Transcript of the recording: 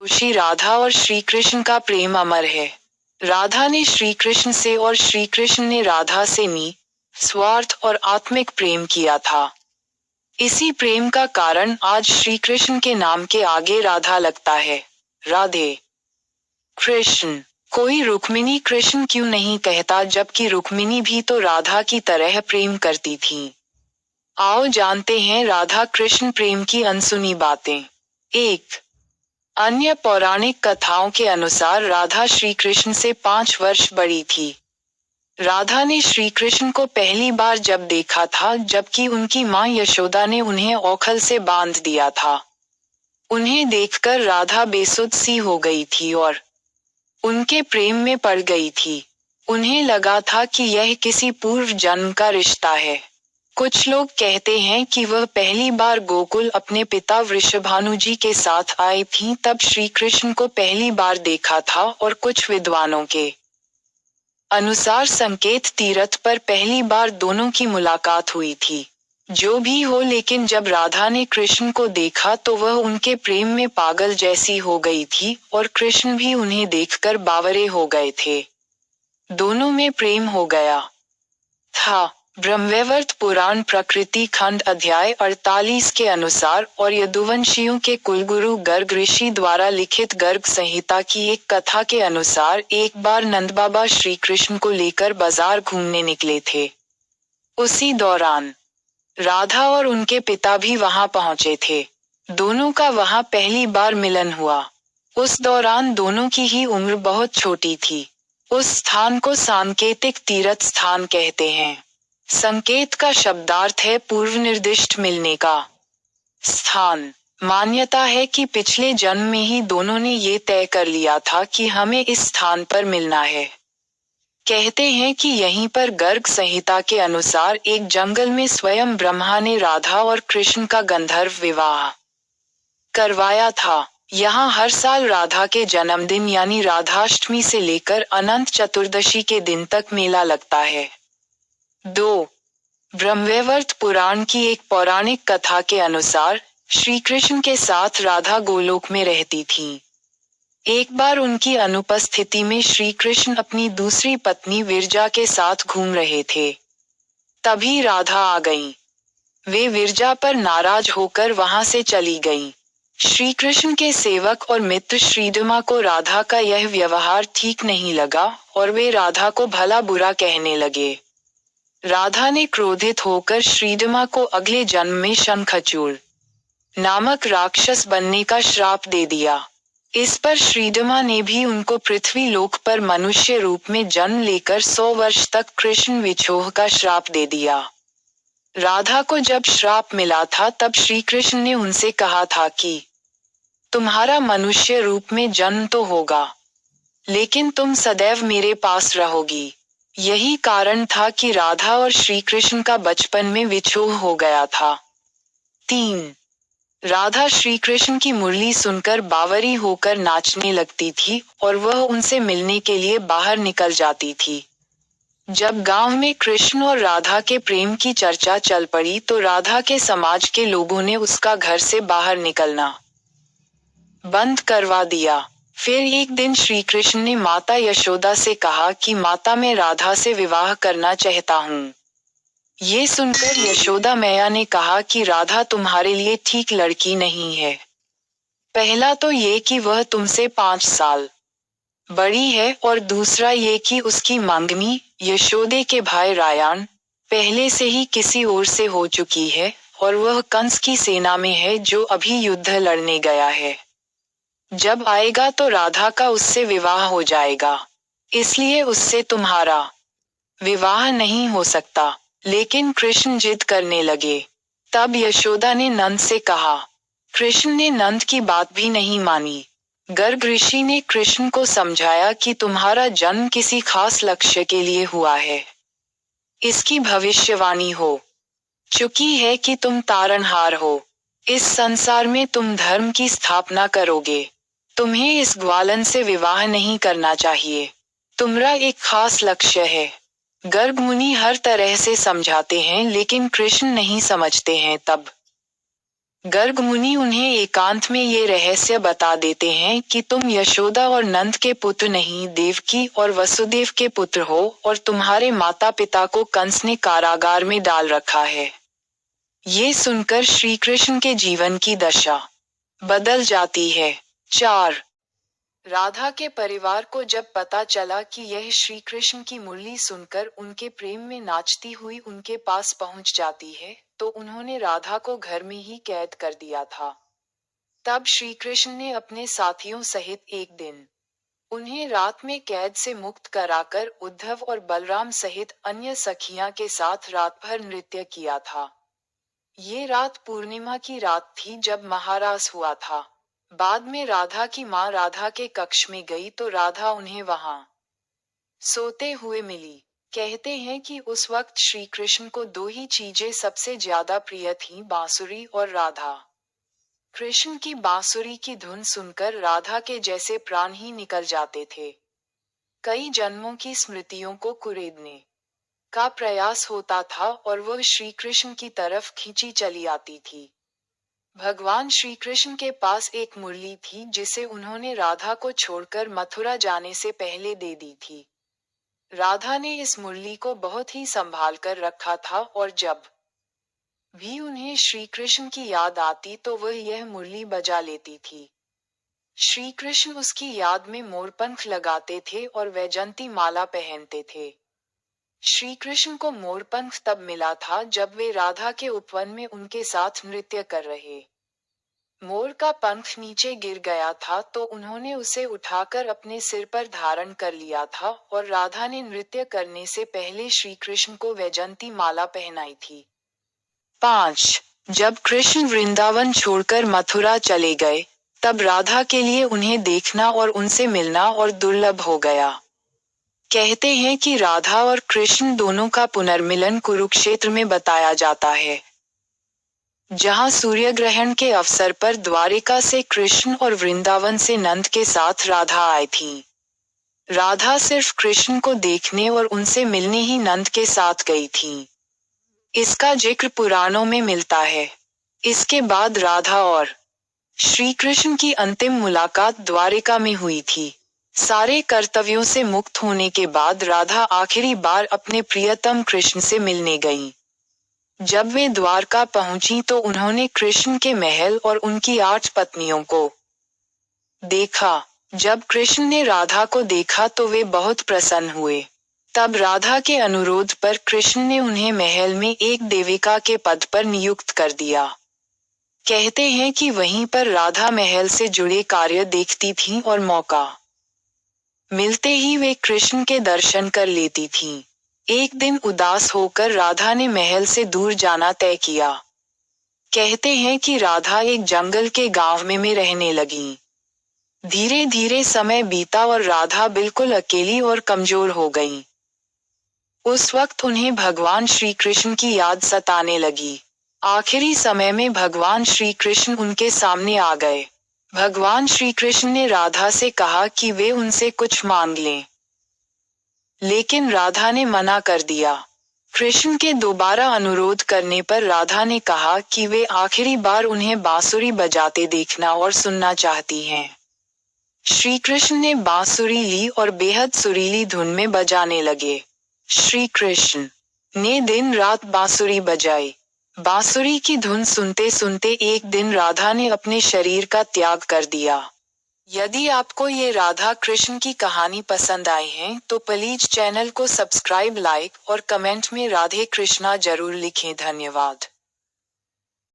खुशी राधा और श्री कृष्ण का प्रेम अमर है। राधा ने श्री कृष्ण से और श्री कृष्ण ने राधा से स्वार्थ और आत्मिक प्रेम किया था। इसी प्रेम का कारण आज श्री कृष्ण के नाम के आगे राधा लगता है। राधे कृष्ण। कोई रुक्मिणी कृष्ण क्यों नहीं कहता, जबकि रुक्मिणी भी तो राधा की तरह प्रेम करती थी। आओ जानते हैं राधा कृष्ण प्रेम की अनसुनी बातें। 1. अन्य पौराणिक कथाओं के अनुसार राधा श्री कृष्ण से 5 वर्ष बड़ी थी। राधा ने श्री कृष्ण को पहली बार जब देखा था, जबकि उनकी मां यशोदा ने उन्हें ओखल से बांध दिया था। उन्हें देखकर राधा बेसुध सी हो गई थी और उनके प्रेम में पड़ गई थी। उन्हें लगा था कि यह किसी पूर्व जन्म का रिश्ता है। कुछ लोग कहते हैं कि वह पहली बार गोकुल अपने पिता वृषभानु जी के साथ आई थीं, तब श्री कृष्ण को पहली बार देखा था, और कुछ विद्वानों के अनुसार संकेत तीर्थ पर पहली बार दोनों की मुलाकात हुई थी। जो भी हो, लेकिन जब राधा ने कृष्ण को देखा तो वह उनके प्रेम में पागल जैसी हो गई थी, और कृष्ण भी उन्हें देखकर बावरे हो गए थे। दोनों में प्रेम हो गया था। ब्रह्मवैवर्त पुराण प्रकृति खंड अध्याय 48 के अनुसार और यदुवंशियों के कुलगुरु गर्ग ऋषि द्वारा लिखित गर्ग संहिता की एक कथा के अनुसार एक बार नंद बाबा श्री कृष्ण को लेकर बाजार घूमने निकले थे। उसी दौरान राधा और उनके पिता भी वहां पहुंचे थे। दोनों का वहां पहली बार मिलन हुआ। उस दौरान दोनों की ही उम्र बहुत छोटी थी। उस स्थान को सांकेतिक तीर्थ स्थान कहते हैं। संकेत का शब्दार्थ है पूर्व निर्दिष्ट मिलने का स्थान। मान्यता है कि पिछले जन्म में ही दोनों ने ये तय कर लिया था कि हमें इस स्थान पर मिलना है। कहते हैं कि यहीं पर गर्ग संहिता के अनुसार एक जंगल में स्वयं ब्रह्मा ने राधा और कृष्ण का गंधर्व विवाह करवाया था। यहाँ हर साल राधा के जन्मदिन यानी राधाष्टमी से लेकर अनंत चतुर्दशी के दिन तक मेला लगता है। 2. ब्रह्मवैवर्त पुराण की एक पौराणिक कथा के अनुसार श्री कृष्ण के साथ राधा गोलोक में रहती थीं। एक बार उनकी अनुपस्थिति में श्री कृष्ण अपनी दूसरी पत्नी विरजा के साथ घूम रहे थे। तभी राधा आ गईं। वे विरजा पर नाराज होकर वहां से चली गईं। श्री कृष्ण के सेवक और मित्र श्रीदमा को राधा का यह व्यवहार ठीक नहीं लगा और वे राधा को भला बुरा कहने लगे। राधा ने क्रोधित होकर श्रीदमा को अगले जन्म में शंखचूड़ नामक राक्षस बनने का श्राप दे दिया। इस पर श्रीदमा ने भी उनको पृथ्वी लोक पर मनुष्य रूप में जन्म लेकर 100 वर्ष तक कृष्ण विछोह का श्राप दे दिया। राधा को जब श्राप मिला था तब श्री कृष्ण ने उनसे कहा था कि तुम्हारा मनुष्य रूप में जन्म तो होगा, लेकिन तुम सदैव मेरे पास रहोगी। यही कारण था कि राधा और श्री कृष्ण का बचपन में विछोह हो गया था। 3. राधा श्री कृष्ण की मुरली सुनकर बावरी होकर नाचने लगती थी और वह उनसे मिलने के लिए बाहर निकल जाती थी। जब गांव में कृष्ण और राधा के प्रेम की चर्चा चल पड़ी तो राधा के समाज के लोगों ने उसका घर से बाहर निकलना बंद करवा दिया। फिर एक दिन श्री कृष्ण ने माता यशोदा से कहा कि माता, मैं राधा से विवाह करना चाहता हूँ। ये सुनकर यशोदा मैया ने कहा कि राधा तुम्हारे लिए ठीक लड़की नहीं है। पहला तो ये कि वह तुमसे 5 साल बड़ी है, और दूसरा ये कि उसकी मंगनी यशोदे के भाई रायण पहले से ही किसी और से हो चुकी है, और वह कंस की सेना में है जो अभी युद्ध लड़ने गया है। जब आएगा तो राधा का उससे विवाह हो जाएगा, इसलिए उससे तुम्हारा विवाह नहीं हो सकता। लेकिन कृष्ण जिद करने लगे। तब यशोदा ने नंद से कहा। कृष्ण ने नंद की बात भी नहीं मानी। गर्ग ऋषि ने कृष्ण को समझाया कि तुम्हारा जन्म किसी खास लक्ष्य के लिए हुआ है। इसकी भविष्यवाणी हो चुकी है कि तुम तारणहार हो। इस संसार में तुम धर्म की स्थापना करोगे। तुम्हें इस ग्वालन से विवाह नहीं करना चाहिए। तुम्हारा एक खास लक्ष्य है। गर्ग मुनि हर तरह से समझाते हैं, लेकिन कृष्ण नहीं समझते हैं। तब गर्ग मुनि उन्हें एकांत में ये रहस्य बता देते हैं कि तुम यशोदा और नंद के पुत्र नहीं, देवकी और वसुदेव के पुत्र हो, और तुम्हारे माता पिता को कंस ने कारागार में डाल रखा है। ये सुनकर श्री कृष्ण के जीवन की दशा बदल जाती है। 4. राधा के परिवार को जब पता चला कि यह श्री कृष्ण की मुरली सुनकर उनके प्रेम में नाचती हुई उनके पास पहुंच जाती है, तो उन्होंने राधा को घर में ही कैद कर दिया था। तब श्री कृष्ण ने अपने साथियों सहित एक दिन उन्हें रात में कैद से मुक्त कराकर उद्धव और बलराम सहित अन्य सखियां के साथ रात भर नृत्य किया था। ये रात पूर्णिमा की रात थी जब महारास हुआ था। बाद में राधा की माँ राधा के कक्ष में गई तो राधा उन्हें वहां सोते हुए मिली। कहते हैं कि उस वक्त श्री कृष्ण को दो ही चीजें सबसे ज्यादा प्रिय थीं, बांसुरी और राधा। कृष्ण की बांसुरी की धुन सुनकर राधा के जैसे प्राण ही निकल जाते थे। कई जन्मों की स्मृतियों को कुरेदने का प्रयास होता था और वह श्री कृष्ण की तरफ खींची चली आती थी। भगवान श्री कृष्ण के पास एक मुरली थी जिसे उन्होंने राधा को छोड़कर मथुरा जाने से पहले दे दी थी। राधा ने इस मुरली को बहुत ही संभाल कर रखा था और जब भी उन्हें श्री कृष्ण की याद आती तो वह यह मुरली बजा लेती थी। श्री कृष्ण उसकी याद में मोरपंख लगाते थे और वैजंती माला पहनते थे। श्री कृष्ण को मोरपंख तब मिला था जब वे राधा के उपवन में उनके साथ नृत्य कर रहे। मोर का पंख नीचे गिर गया था तो उन्होंने उसे उठाकर अपने सिर पर धारण कर लिया था और राधा ने नृत्य करने से पहले श्री कृष्ण को वैजंती माला पहनाई थी। 5. जब कृष्ण वृंदावन छोड़कर मथुरा चले गए, तब राधा के लिए उन्हें देखना और उनसे मिलना और दुर्लभ हो गया। कहते हैं कि राधा और कृष्ण दोनों का पुनर्मिलन कुरुक्षेत्र में बताया जाता है, जहां सूर्य ग्रहण के अवसर पर द्वारिका से कृष्ण और वृंदावन से नंद के साथ राधा आई थी। राधा सिर्फ कृष्ण को देखने और उनसे मिलने ही नंद के साथ गई थी। इसका जिक्र पुराणों में मिलता है। इसके बाद राधा और श्री कृष्ण की अंतिम मुलाकात द्वारिका में हुई थी। सारे कर्तव्यों से मुक्त होने के बाद राधा आखिरी बार अपने प्रियतम कृष्ण से मिलने गईं। जब वे द्वारका पहुंची तो उन्होंने कृष्ण के महल और उनकी 8 पत्नियों को देखा। जब कृष्ण ने राधा को देखा तो वे बहुत प्रसन्न हुए। तब राधा के अनुरोध पर कृष्ण ने उन्हें महल में एक देविका के पद पर नियुक्त कर दिया। कहते हैं कि वहीं पर राधा महल से जुड़े कार्य देखती थीं और मौका मिलते ही वे कृष्ण के दर्शन कर लेती थीं। एक दिन उदास होकर राधा ने महल से दूर जाना तय किया। कहते हैं कि राधा एक जंगल के गांव में रहने लगी। धीरे धीरे समय बीता और राधा बिल्कुल अकेली और कमजोर हो गईं। उस वक्त उन्हें भगवान श्री कृष्ण की याद सताने लगी। आखिरी समय में भगवान श्री कृष्ण उनके सामने आ गए। भगवान श्री कृष्ण ने राधा से कहा कि वे उनसे कुछ मांग लें, लेकिन राधा ने मना कर दिया। कृष्ण के दोबारा अनुरोध करने पर राधा ने कहा कि वे आखिरी बार उन्हें बांसुरी बजाते देखना और सुनना चाहती हैं। श्री कृष्ण ने बांसुरी ली और बेहद सुरीली धुन में बजाने लगे। श्री कृष्ण ने दिन रात बांसुरी बजाई। बांसुरी की धुन सुनते सुनते एक दिन राधा ने अपने शरीर का त्याग कर दिया। यदि आपको ये राधा कृष्ण की कहानी पसंद आई है तो प्लीज चैनल को सब्सक्राइब, लाइक और कमेंट में राधे कृष्णा जरूर लिखें। धन्यवाद।